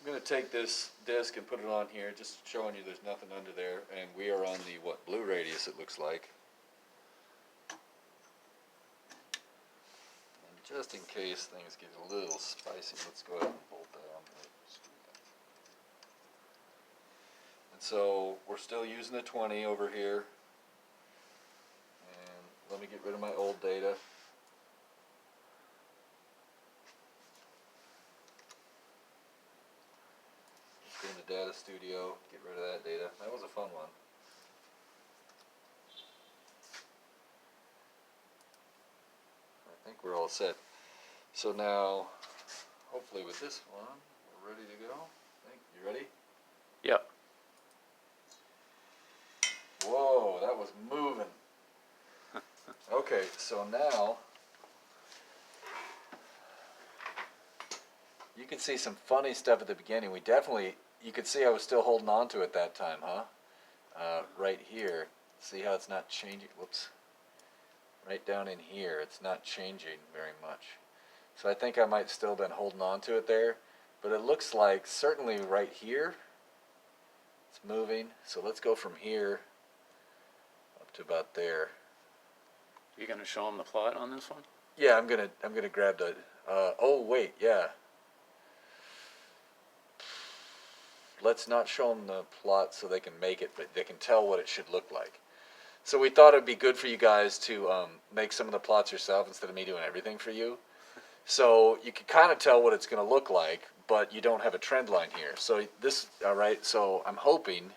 going to take this disc and put it on here, just showing you there's nothing under there, and we are on the, what, blue radius it looks like. And just in case things get a little spicy, let's go ahead and bolt that on there. And so we're still using the 20 over here. And let me get rid of my old data. Go in the data studio, get rid of that data. That was a fun one. I think we're all set. So now, hopefully with this one, we're ready to go. You ready? Yep. Whoa, that was moving. Okay, so now you can see some funny stuff at the beginning. You could see I was still holding on to it that time, huh? Right here, see how it's not changing? Whoops. Right down in here, it's not changing very much. So I think I might still been holding on to it there, but it looks like certainly right here, it's moving. So let's go from here up to about there. You gonna show them the plot on this one? Yeah, I'm gonna grab the. Oh wait, yeah. Let's not show them the plot so they can make it, but they can tell what it should look like. So we thought it'd be good for you guys to make some of the plots yourself instead of me doing everything for you. So you can kind of tell what it's going to look like, but you don't have a trend line here. So this, all right. So I'm hoping.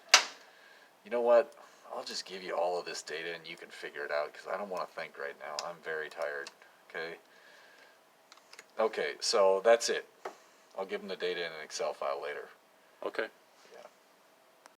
You know what? I'll just give you all of this data and you can figure it out because I don't want to think right now. I'm very tired. Okay. Okay. So that's it. I'll give them the data in an Excel file later. Okay.